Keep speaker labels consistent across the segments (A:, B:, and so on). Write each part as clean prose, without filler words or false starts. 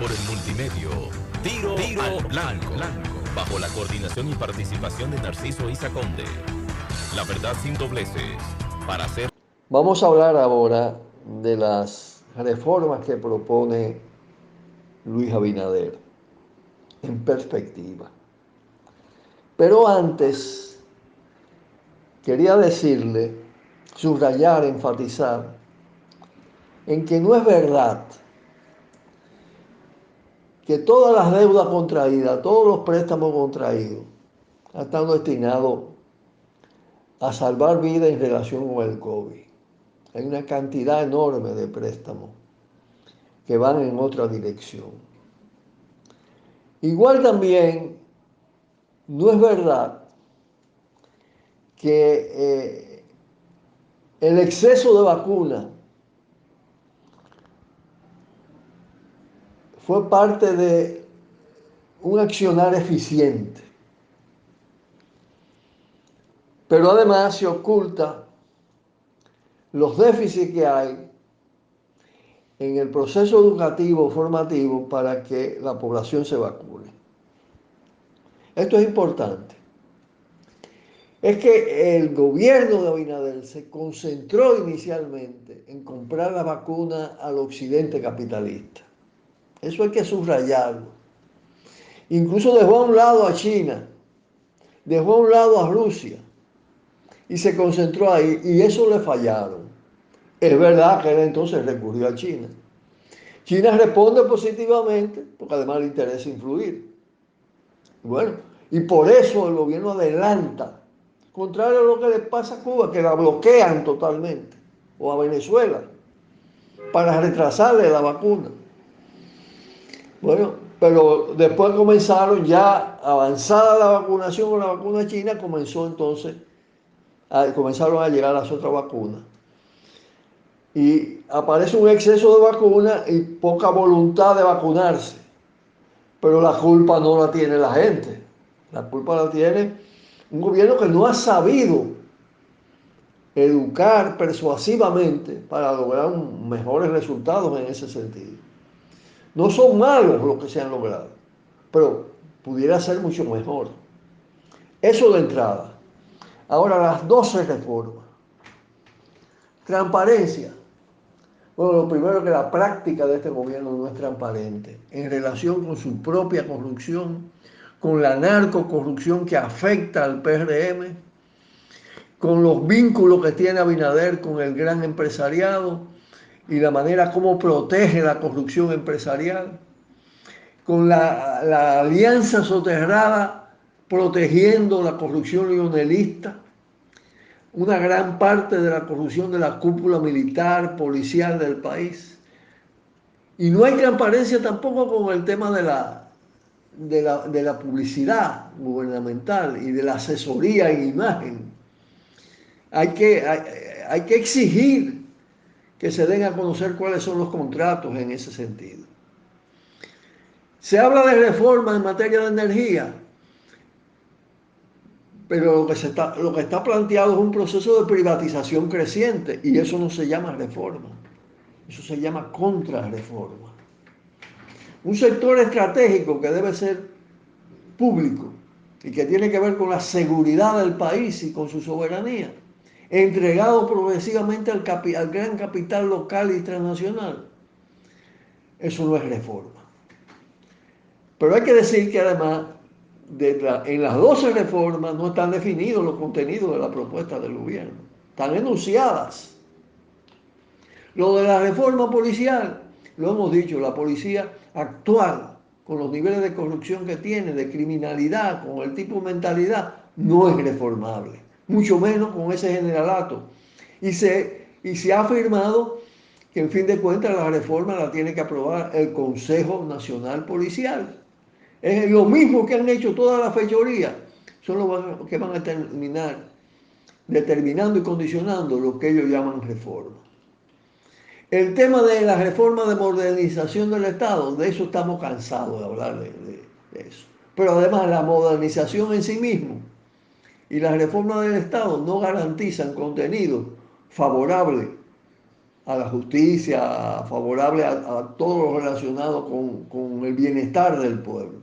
A: Por el multimedio, Tiro al Blanco, bajo la coordinación y participación de Narciso Isa Conde. La verdad sin dobleces, para hacer...
B: Vamos a hablar ahora de las reformas que propone Luis Abinader en perspectiva. Pero antes, quería decirle, subrayar, enfatizar, en que no es verdad que todas las deudas contraídas, todos los préstamos contraídos, están destinados a salvar vidas en relación con el COVID. Hay una cantidad enorme de préstamos que van en otra dirección. Igual también no es verdad que el exceso de vacuna fue parte de un accionar eficiente, pero además se oculta los déficits que hay en el proceso educativo formativo para que la población se vacune. Esto es importante. Es que el gobierno de Abinader se concentró inicialmente en comprar la vacuna al occidente capitalista. Eso hay que subrayarlo. Incluso dejó a un lado a China, dejó a un lado a Rusia y se concentró ahí, y eso le fallaron. Es verdad que él entonces recurrió a China. China responde positivamente porque además le interesa influir. Bueno, y por eso el gobierno adelanta, contrario a lo que le pasa a Cuba, que la bloquean totalmente, o a Venezuela, para retrasarle la vacuna. Bueno, pero después comenzaron ya avanzada la vacunación con la vacuna china, comenzaron a llegar las otras vacunas. Y aparece un exceso de vacunas y poca voluntad de vacunarse. Pero la culpa no la tiene la gente. La culpa la tiene un gobierno que no ha sabido educar persuasivamente para lograr mejores resultados en ese sentido. No son malos los que se han logrado, pero pudiera ser mucho mejor. Eso de entrada. Ahora las 12 reformas. Transparencia. Bueno, lo primero es que la práctica de este gobierno no es transparente en relación con su propia corrupción, con la narcocorrupción que afecta al PRM, con los vínculos que tiene Abinader con el gran empresariado y la manera como protege la corrupción empresarial, con la alianza soterrada protegiendo la corrupción lionelista, una gran parte de la corrupción de la cúpula militar, policial del país. Y no hay transparencia tampoco con el tema de la publicidad gubernamental y de la asesoría en imagen. Hay que exigir que se den a conocer cuáles son los contratos en ese sentido. Se habla de reformas en materia de energía, pero lo que está planteado es un proceso de privatización creciente y eso no se llama reforma, eso se llama contrarreforma. Un sector estratégico que debe ser público y que tiene que ver con la seguridad del país y con su soberanía, entregado progresivamente al gran capital local y transnacional. Eso no es reforma. Pero hay que decir que además en las 12 reformas no están definidos los contenidos de la propuesta del gobierno. Están enunciadas. Lo de la reforma policial, lo hemos dicho, la policía actual, con los niveles de corrupción que tiene, de criminalidad, con el tipo de mentalidad, no es reformable. Mucho menos con ese generalato. Y se ha afirmado que en fin de cuentas la reforma la tiene que aprobar el Consejo Nacional Policial. Es lo mismo que han hecho todas las fechorías, son los que van a terminar determinando y condicionando lo que ellos llaman reforma. El tema de la reforma de modernización del Estado, de eso estamos cansados de hablar de eso. Pero además la modernización en sí mismo y la reforma del Estado no garantizan contenido favorable a la justicia, favorable a todo lo relacionado con el bienestar del pueblo.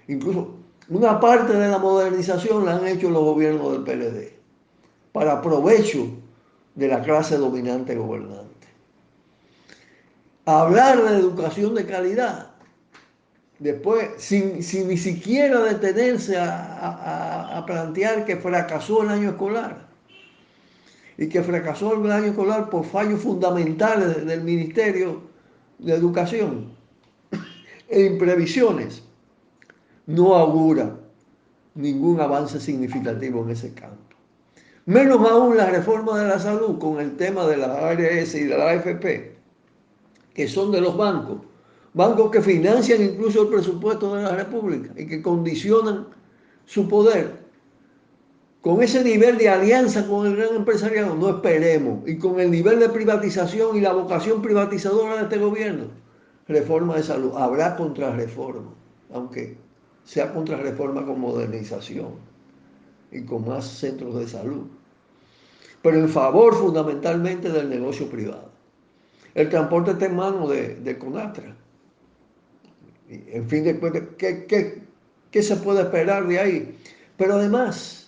B: Incluso una parte de la modernización la han hecho los gobiernos del PLD, para provecho de la clase dominante gobernante. Hablar de educación de calidad, después, sin ni siquiera detenerse a plantear que fracasó el año escolar, y que fracasó el año escolar por fallos fundamentales del Ministerio de Educación e imprevisiones, no augura ningún avance significativo en ese campo. Menos aún la reforma de la salud con el tema de la ARS y de la AFP, que son de los bancos, bancos que financian incluso el presupuesto de la República y que condicionan su poder. Con ese nivel de alianza con el gran empresariado, no esperemos. Y con el nivel de privatización y la vocación privatizadora de este gobierno, reforma de salud. Habrá contrarreforma, aunque sea contrarreforma con modernización y con más centros de salud, pero en favor fundamentalmente del negocio privado. El transporte está en manos de Conatra. En fin de cuentas, ¿qué se puede esperar de ahí? Pero además,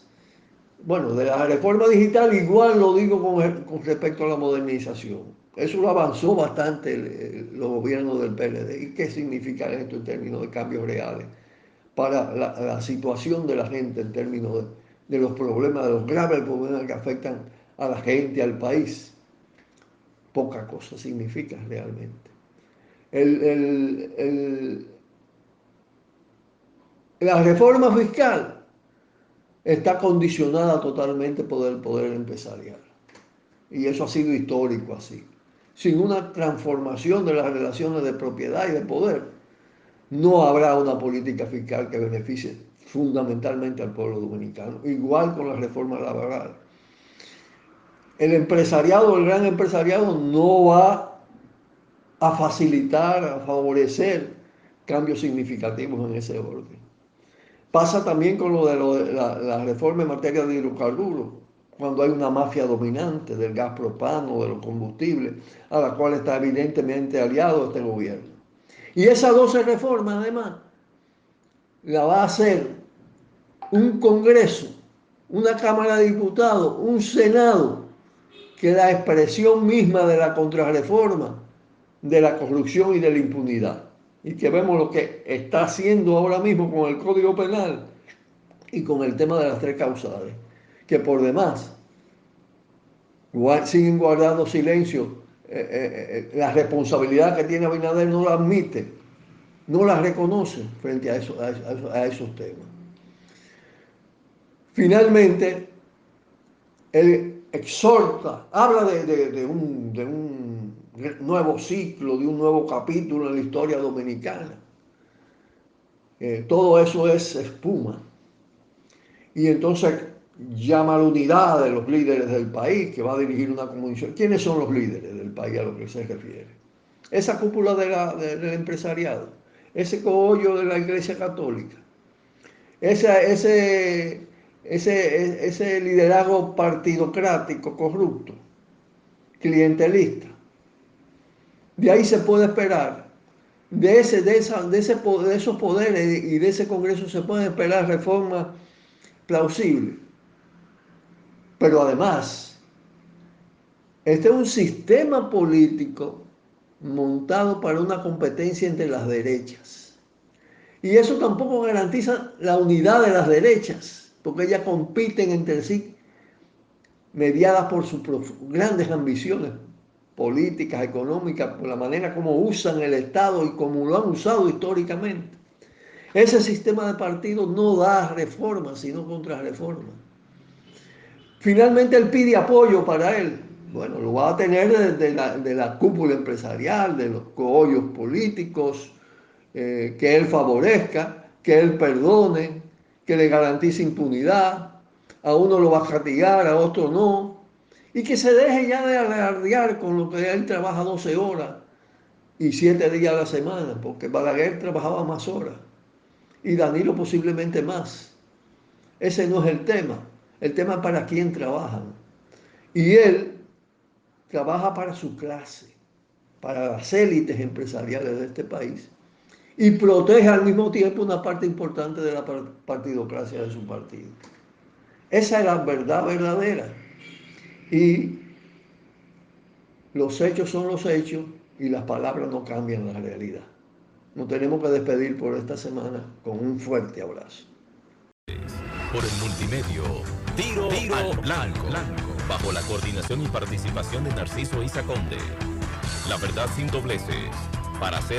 B: bueno, de la reforma digital igual lo digo con respecto a la modernización. Eso lo avanzó bastante los gobiernos del PLD. ¿Y qué significa esto en términos de cambios reales para la situación de la gente, en términos de los problemas, de los graves problemas que afectan a la gente, al país? Poca cosa significa realmente. La reforma fiscal está condicionada totalmente por el poder empresarial. Y eso ha sido histórico así. Sin una transformación de las relaciones de propiedad y de poder, no habrá una política fiscal que beneficie fundamentalmente al pueblo dominicano. Igual con la reforma laboral. El empresariado, el gran empresariado, no va a facilitar, a favorecer cambios significativos en ese orden. Pasa también con lo de la reforma en materia de hidrocarburos, cuando hay una mafia dominante del gas propano, de los combustibles, a la cual está evidentemente aliado este gobierno. Y esas 12 reformas, además, la va a hacer un Congreso, una Cámara de Diputados, un Senado, que es la expresión misma de la contrarreforma, de la corrupción y de la impunidad. Y que vemos lo que está haciendo ahora mismo con el Código Penal y con el tema de las 3 causales, que por demás siguen guardando silencio. La responsabilidad que tiene Abinader no la admite, no la reconoce frente a esos temas. Finalmente, él exhorta, habla de un nuevo ciclo, de un nuevo capítulo en la historia dominicana. Todo eso es espuma. Y entonces llama a la unidad de los líderes del país, que va a dirigir una comisión. ¿Quiénes son los líderes del país a lo que se refiere? Esa cúpula del empresariado, ese cogollo de la Iglesia Católica, ese liderazgo partidocrático corrupto, clientelista. De ahí se puede esperar, de esos poderes y de ese Congreso se pueden esperar reformas plausibles. Pero además, este es un sistema político montado para una competencia entre las derechas. Y eso tampoco garantiza la unidad de las derechas, porque ellas compiten entre sí, mediadas por sus grandes ambiciones políticas, económicas, por la manera como usan el Estado y como lo han usado históricamente. Ese sistema de partidos no da reformas, sino contrarreformas. Finalmente él pide apoyo para él. Bueno, lo va a tener de la cúpula empresarial, de los cogollos políticos, que él favorezca, que él perdone, que le garantice impunidad. A uno lo va a castigar, a otro no. Y que se deje ya de alardear con lo que él trabaja 12 horas y 7 días a la semana, porque Balaguer trabajaba más horas y Danilo posiblemente más. Ese no es el tema. El tema es para quién trabajan. Y él trabaja para su clase, para las élites empresariales de este país, y protege al mismo tiempo una parte importante de la partidocracia de su partido. Esa es la verdad verdadera. Y los hechos son los hechos y las palabras no cambian la realidad. Nos tenemos que despedir por esta semana con un fuerte abrazo.
A: Por el multimedio, Tiro al Blanco, bajo la coordinación y participación de Narciso Isa Conde. La verdad sin dobleces, para hacer